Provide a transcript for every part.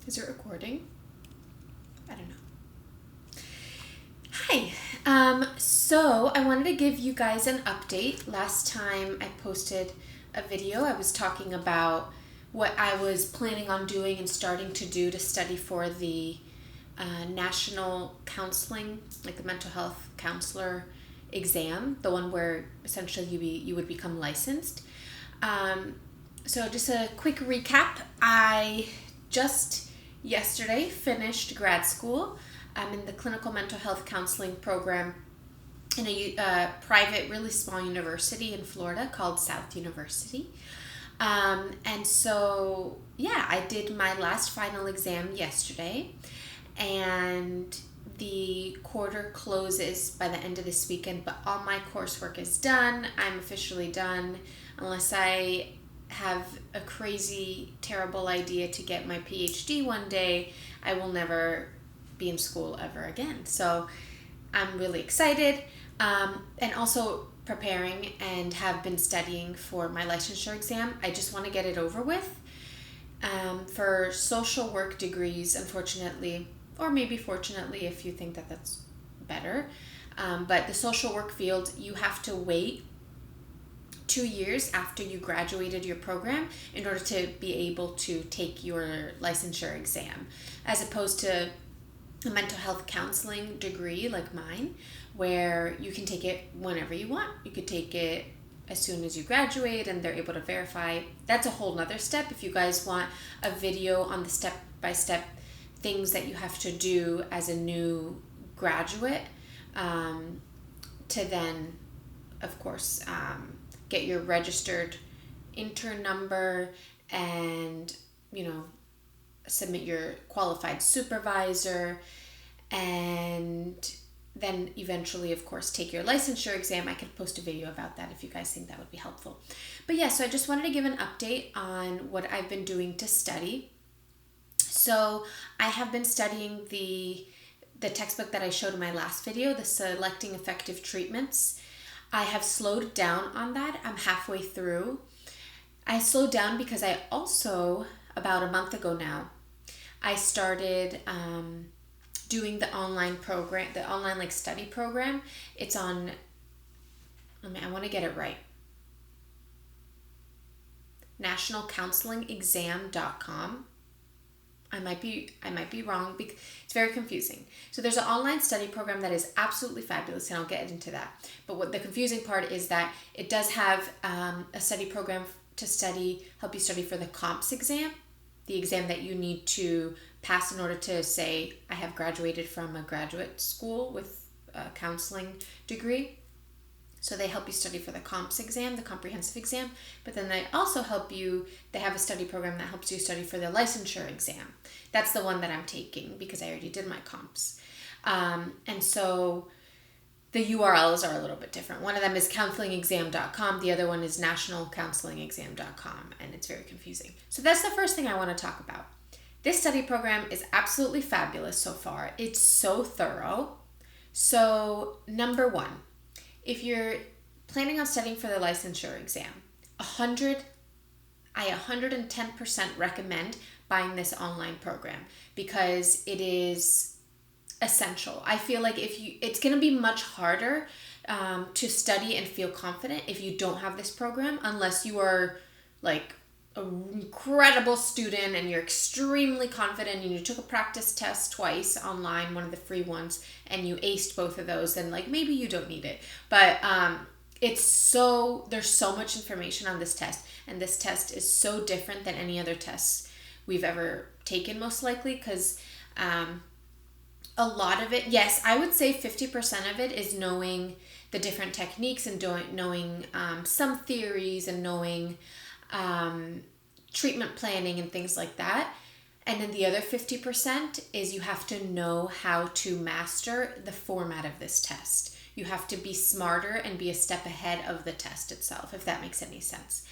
Is it recording? I don't know. Hi. So I wanted to give you guys an update. Last time I posted a video, I was talking about what I was planning on doing and starting to do to study for the national counseling, like the mental health counselor exam, the one where essentially you would become licensed. So just a quick recap. I just yesterday finished grad school. I'm in the clinical mental health counseling program in a private, really small university in Florida called South University. And so, yeah, I did my last final exam yesterday, and the quarter closes by the end of this weekend, but all my coursework is done. I'm officially done, unless I have a crazy, terrible idea to get my PhD one day. I will never be in school ever again. So I'm really excited, and also preparing and have been studying for my licensure exam. I just want to get it over with. For social work degrees, unfortunately, or maybe fortunately if you think that that's better, but the social work field, you have to wait 2 years after you graduated your program in order to be able to take your licensure exam, as opposed to a mental health counseling degree like mine, where you can take it whenever you want. You could take it as soon as you graduate and they're able to verify. That's a whole nother step. If you guys want a video on the step-by-step things that you have to do as a new graduate, to then, of course, get your registered intern number and, submit your qualified supervisor, and then eventually, of course, take your licensure exam. I could post a video about that if you guys think that would be helpful. But yeah, so I just wanted to give an update on what I've been doing to study. So I have been studying the textbook that I showed in my last video, the Selecting Effective Treatments. I have slowed down on that. I'm halfway through. I slowed down because I also, about a month ago now, I started doing the online program, the online study program. It's on, I want to get it right, nationalcounselingexam.com. I might be wrong because it's very confusing. So there's an online study program that is absolutely fabulous, and I'll get into that. But what the confusing part is that it does have a study program to help you study for the COMPS exam, the exam that you need to pass in order to say, I have graduated from a graduate school with a counseling degree. So they help you study for the COMPS exam, the comprehensive exam, but then they also they have a study program that helps you study for the licensure exam. That's the one that I'm taking because I already did my COMPS. And so the URLs are a little bit different. One of them is counselingexam.com, the other one is nationalcounselingexam.com, and it's very confusing. So that's the first thing I want to talk about. This study program is absolutely fabulous so far. It's so thorough. So number one, if you're planning on studying for the licensure exam, I 110% recommend buying this online program because it is essential. I feel like it's going to be much harder to study and feel confident if you don't have this program, unless you are like an incredible student and you're extremely confident and you took a practice test twice online, one of the free ones, and you aced both of those, then maybe you don't need it. But there's so much information on this test, and this test is so different than any other tests we've ever taken, most likely, because a lot of it, yes, I would say 50% of it is knowing the different techniques and knowing some theories and knowing treatment planning and things like that. And then the other 50% is you have to know how to master the format of this test. You have to be smarter and be a step ahead of the test itself, if that makes any sense.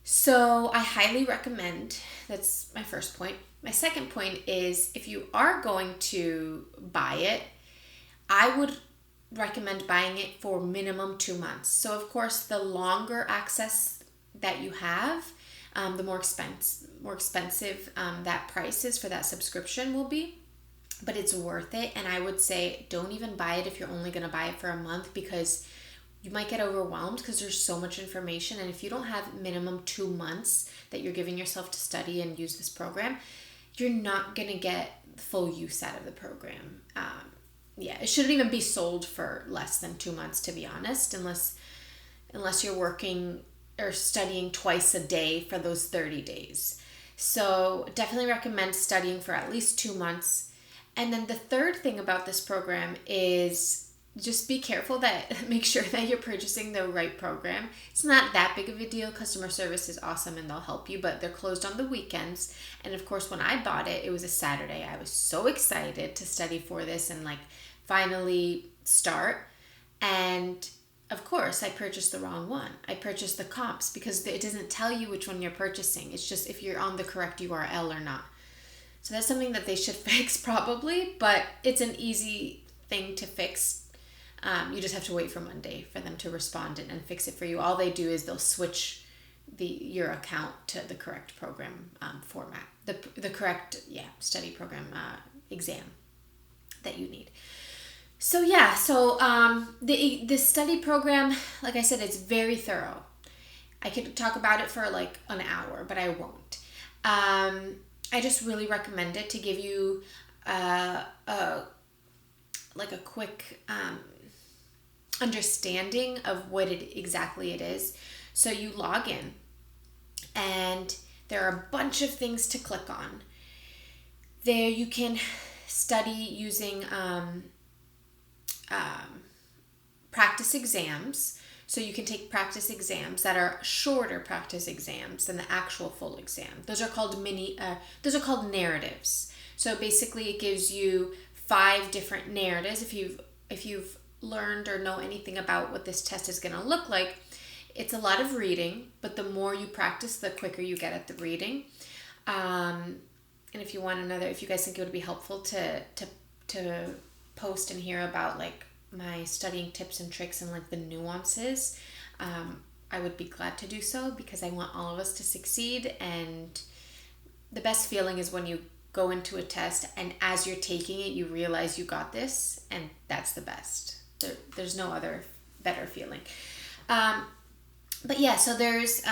So I highly recommend, that's my first point. My second point is, if you are going to buy it, I would recommend buying it for minimum 2 months. So of course, the longer access that you have, the more expensive that price is for that subscription will be. But it's worth it. And I would say don't even buy it if you're only going to buy it for a month, because you might get overwhelmed because there's so much information. And if you don't have minimum 2 months that you're giving yourself to study and use this program, you're not going to get full use out of the program. It shouldn't even be sold for less than 2 months, to be honest, unless you're working or studying twice a day for those 30 days. So definitely recommend studying for at least 2 months. And then the third thing about this program is just be careful make sure that you're purchasing the right program. It's not that big of a deal. Customer service is awesome and they'll help you, but they're closed on the weekends. And of course, when I bought it, it was a Saturday. I was so excited to study for this and finally start. And of course, I purchased the wrong one. I purchased the comps because it doesn't tell you which one you're purchasing. It's just if you're on the correct URL or not. So that's something that they should fix probably, but it's an easy thing to fix. You just have to wait for Monday for them to respond and fix it for you. All they do is they'll switch your account to the correct program format, the correct study program exam that you need. So the study program, like I said, it's very thorough. I could talk about it for an hour, but I won't. I just really recommend it to give you a quick understanding of what exactly it is. So you log in and there are a bunch of things to click on. There you can study using practice exams. So you can take practice exams that are shorter practice exams than the actual full exam. Those are called narratives. So basically it gives you 5 different narratives. If you've learned or know anything about what this test is going to look like, it's a lot of reading, but the more you practice, the quicker you get at the reading. And if you guys think it would be helpful to post and hear about my studying tips and tricks and the nuances, I would be glad to do so, because I want all of us to succeed. And the best feeling is when you go into a test and as you're taking it, you realize you got this, and that's the best. There's no other better feeling. So there's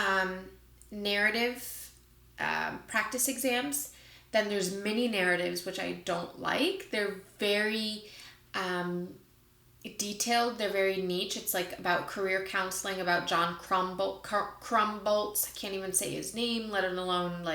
narrative practice exams. Then there's mini narratives, which I don't like. They're very detailed. They're very niche. It's about career counseling, about John Crumboltz. I can't even say his name, let alone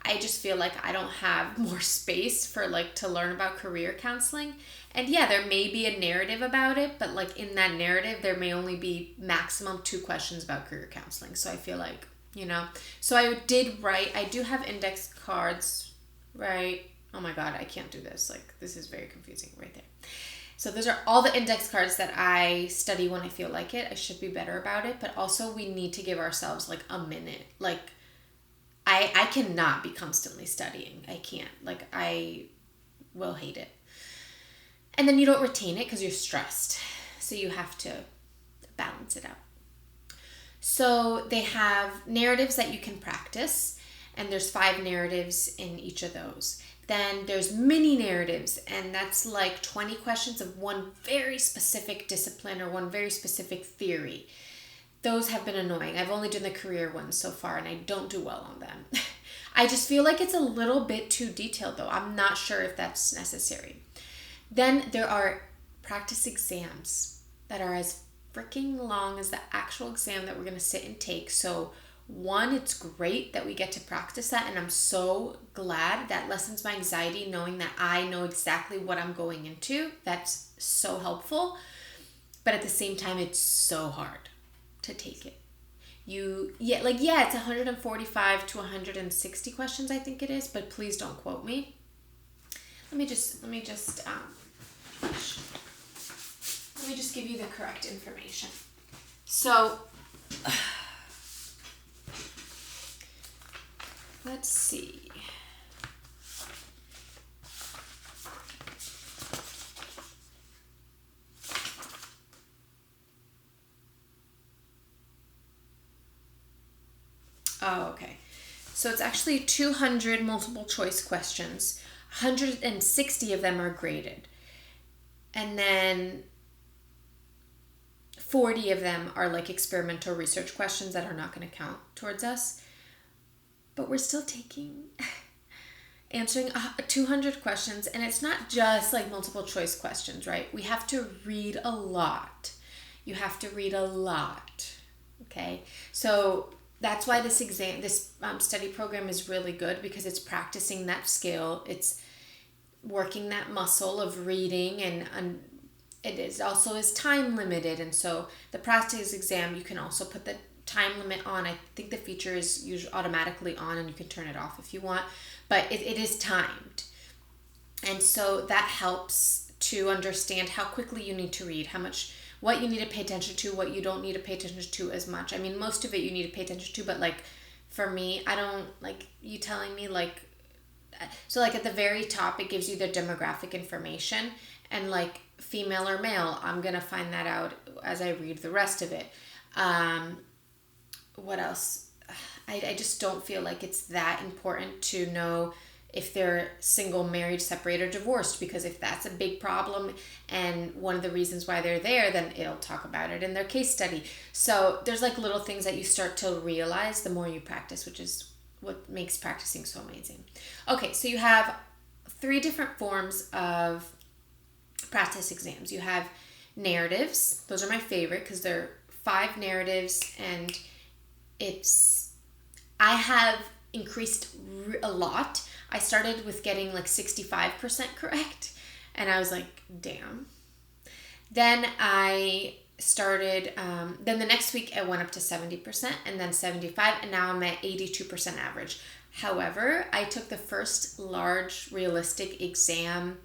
I just feel like I don't have more space for to learn about career counseling. And there may be a narrative about it, but in that narrative there may only be maximum 2 questions about career counseling. So I feel so I do have index cards, right? Oh my god, I can't do this. This is very confusing right there. So those are all the index cards that I study when I feel like it. I should be better about it, but also we need to give ourselves a minute. I cannot be constantly studying. I can't. I will hate it. And then you don't retain it because you're stressed. So you have to balance it out. So they have narratives that you can practice, and there's 5 narratives in each of those. Then there's mini narratives, and that's 20 questions of one very specific discipline or one very specific theory. Those have been annoying. I've only done the career ones so far, and I don't do well on them. I just feel like it's a little bit too detailed, though. I'm not sure if that's necessary. Then there are practice exams that are as freaking long as the actual exam that we're going to sit and take. So one, it's great that we get to practice that, and I'm so glad that lessens my anxiety knowing that I know exactly what I'm going into. That's so helpful. But at the same time, it's so hard to take it. It's 145 to 160 questions, I think it is, but please don't quote me. Let me just give you the correct information. So let's see. Oh, okay. So it's actually 200 multiple choice questions. 160 of them are graded. And then 40 of them are like experimental research questions that are not going to count towards us. But we're still answering 200 questions, and it's not just like multiple choice questions, right? We have to read a lot. You have to read a lot, okay? So that's why this study program is really good, because it's practicing that skill. It's working that muscle of reading, and it is time limited. And so the practice exam, you can also put the time limit on. I think the feature is usually automatically on, and you can turn it off if you want, but it is timed. And so that helps to understand how quickly you need to read, what you need to pay attention to, what you don't need to pay attention to as much. I mean, most of it you need to pay attention to, but like for me, I don't like you telling me like, so like at the very top, it gives you the demographic information, and like female or male, I'm going to find that out as I read the rest of it. What else? I just don't feel like it's that important to know if they're single, married, separated, or divorced, because if that's a big problem and one of the reasons why they're there, then it'll talk about it in their case study. So there's like little things that you start to realize the more you practice, which is what makes practicing so amazing. Okay, so you have 3 different forms of practice exams. You have narratives. Those are my favorite because they're 5 narratives, and I have increased a lot. I started with getting like 65% correct, and I was like, damn. Then I started, then the next week I went up to 70%, and then 75%, and now I'm at 82% average. However, I took the first large realistic exam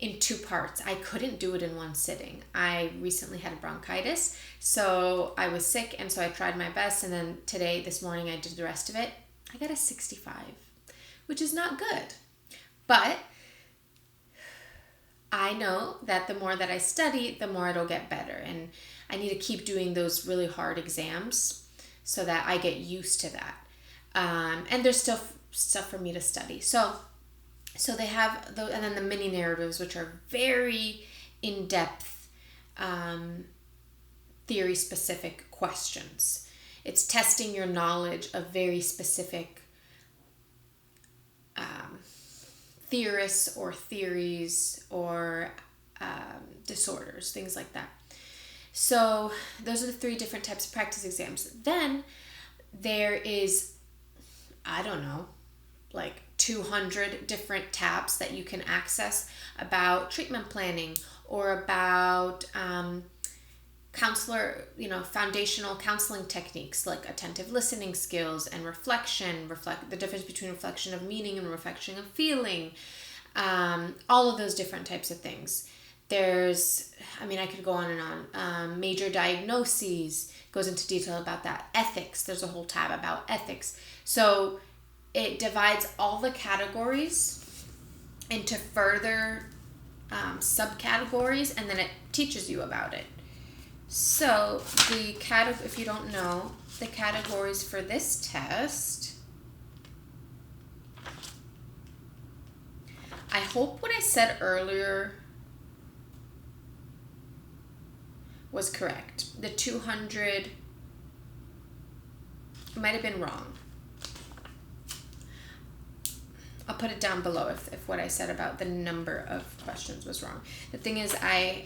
in 2 parts. I couldn't do it in one sitting. I recently had bronchitis, so I was sick, and so I tried my best, and then this morning I did the rest of it. I got a 65, which is not good. But I know that the more that I study, the more it'll get better, and I need to keep doing those really hard exams so that I get used to that. And there's still stuff for me to study. So they have those, and then the mini narratives, which are very in-depth, theory-specific questions. It's testing your knowledge of very specific theorists or theories or disorders, things like that. So those are the 3 different types of practice exams. Then there is, I don't know, like 200 different tabs that you can access about treatment planning or about foundational counseling techniques like attentive listening skills and reflection, the difference between reflection of meaning and reflection of feeling, all of those different types of things. I could go on and on. Major diagnoses goes into detail about that. Ethics, there's a whole tab about ethics. So it divides all the categories into further subcategories, and then it teaches you about it. So if you don't know, the categories for this test, I hope what I said earlier was correct. The 200 might have been wrong. I'll put it down below if what I said about the number of questions was wrong. The thing is, I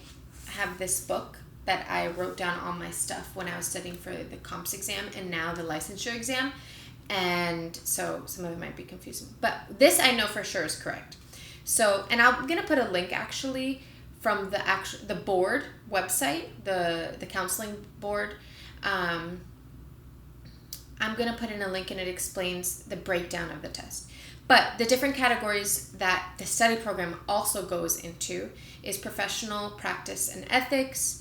have this book that I wrote down all my stuff when I was studying for the COMPS exam and now the licensure exam. And so some of it might be confusing. But this I know for sure is correct. So, and I'm going to put a link actually from the board website, the counseling board. I'm going to put in a link and it explains the breakdown of the test. But the different categories that the study program also goes into is professional practice and ethics,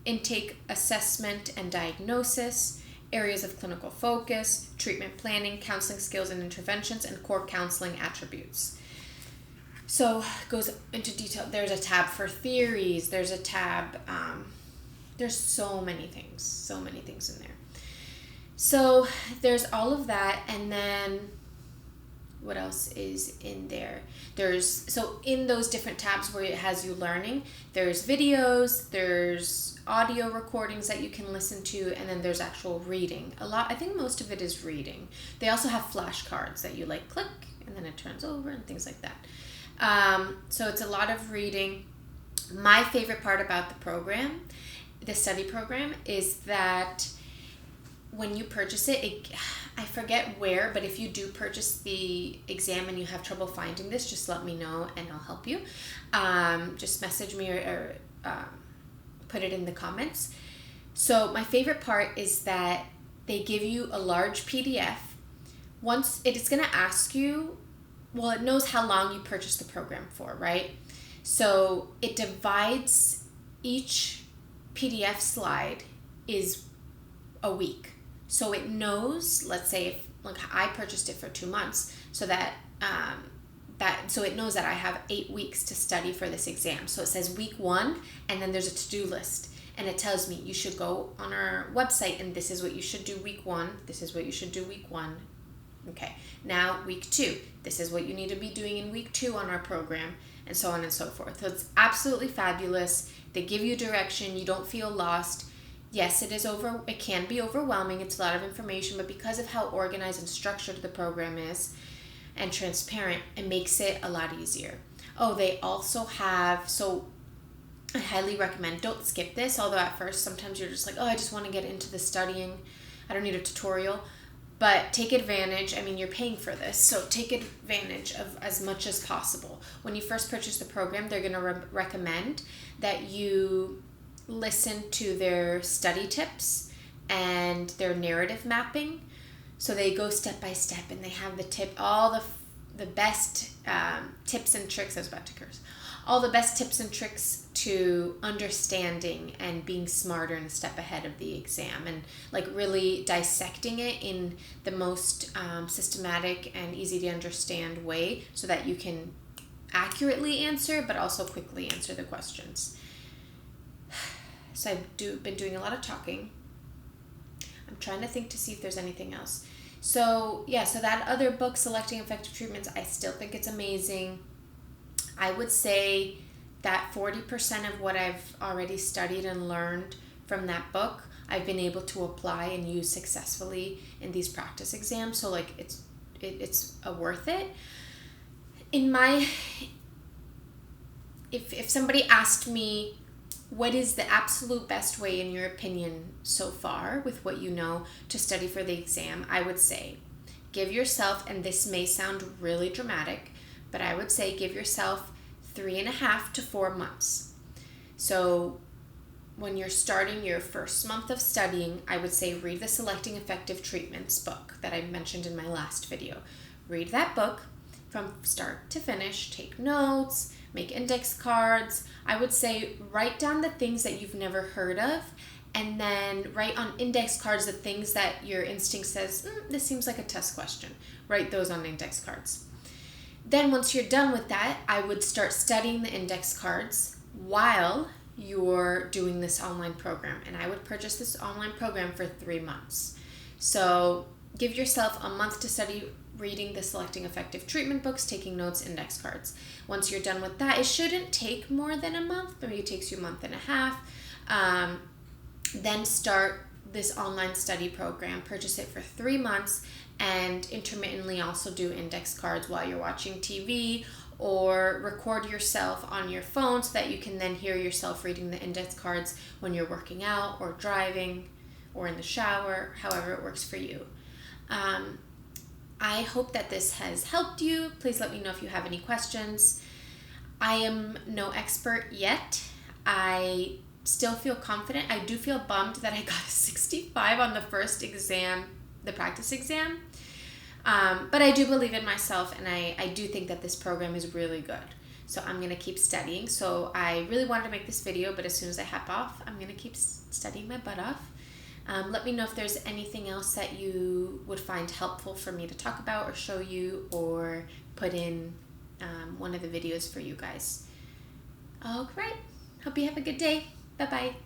intake assessment and diagnosis, areas of clinical focus, treatment planning, counseling skills and interventions, and core counseling attributes. So it goes into detail. There's a tab for theories. There's a tab. There's so many things in there. So there's all of that, and then what else is in there. So in those different tabs where it has you learning, there's videos, there's audio recordings that you can listen to, and then there's actual reading. I think most of it is reading. They also have flashcards that you like click and then it turns over and things like that. So it's a lot of reading. My favorite part about the program, the study program, is that when you purchase it, I forget where, but if you do purchase the exam and you have trouble finding this, just let me know and I'll help you. Just message me or put it in the comments. So my favorite part is that they give you a large PDF. Once it is going to ask you, well, it knows how long you purchased the program for, right? So it divides each PDF slide is a week. So it knows, let's say if like I purchased it for 2 months, so that so it knows that I have 8 weeks to study for this exam. So it says week 1, and then there's a to-do list, and it tells me you should go on our website and this is what you should do week 1, this is what you should do week 1. Okay, now week 2, this is what you need to be doing in week 2 on our program, and so on and so forth. So it's absolutely fabulous. They give you direction, you don't feel lost. Yes, it can be overwhelming. It's a lot of information, but because of how organized and structured the program is and transparent, it makes it a lot easier. Oh, they also have, so I highly recommend, don't skip this, although at first sometimes you're just like, oh, I just want to get into the studying. I don't need a tutorial. But take advantage, I mean, you're paying for this, so take advantage of as much as possible. When you first purchase the program, they're going to recommend that you listen to their study tips and their narrative mapping. So they go step by step and they have all the best tips and tricks, I was about to curse, all the best tips and tricks to understanding and being smarter and a step ahead of the exam, and like really dissecting it in the most systematic and easy to understand way so that you can accurately answer but also quickly answer the questions. So I've been doing a lot of talking. I'm trying to think to see if there's anything else. So yeah, so that other book, Selecting Effective Treatments, I still think it's amazing. I would say that 40% of what I've already studied and learned from that book, I've been able to apply and use successfully in these practice exams. So like it's worth it. If somebody asked me, what is the absolute best way, in your opinion, so far with what you know to study for the exam, I would say give yourself, and this may sound really dramatic, but I would say give yourself 3.5 to 4 months. So when you're starting your first month of studying, I would say read the Selecting Effective Treatments book that I mentioned in my last video. Read that book from start to finish, take notes, make index cards. I would say write down the things that you've never heard of, and then write on index cards the things that your instinct says, this seems like a test question. Write those on index cards. Then once you're done with that, I would start studying the index cards while you're doing this online program. And I would purchase this online program for 3 months. So give yourself a month to study reading the Selecting Effective Treatment books, taking notes, index cards. Once you're done with that, it shouldn't take more than a month. Maybe it takes you a month and a half. Then start this online study program. Purchase it for 3 months and intermittently also do index cards while you're watching TV, or record yourself on your phone so that you can then hear yourself reading the index cards when you're working out or driving or in the shower, however it works for you. I hope that this has helped you. Please let me know if you have any questions. I am no expert yet. I still feel confident. I do feel bummed that I got a 65 on the first exam, the practice exam. But I do believe in myself, and I do think that this program is really good. So I'm going to keep studying. So I really wanted to make this video, but as soon as I hop off, I'm going to keep studying my butt off. Let me know if there's anything else that you would find helpful for me to talk about or show you, or put in one of the videos for you guys. All right. Hope you have a good day. Bye-bye.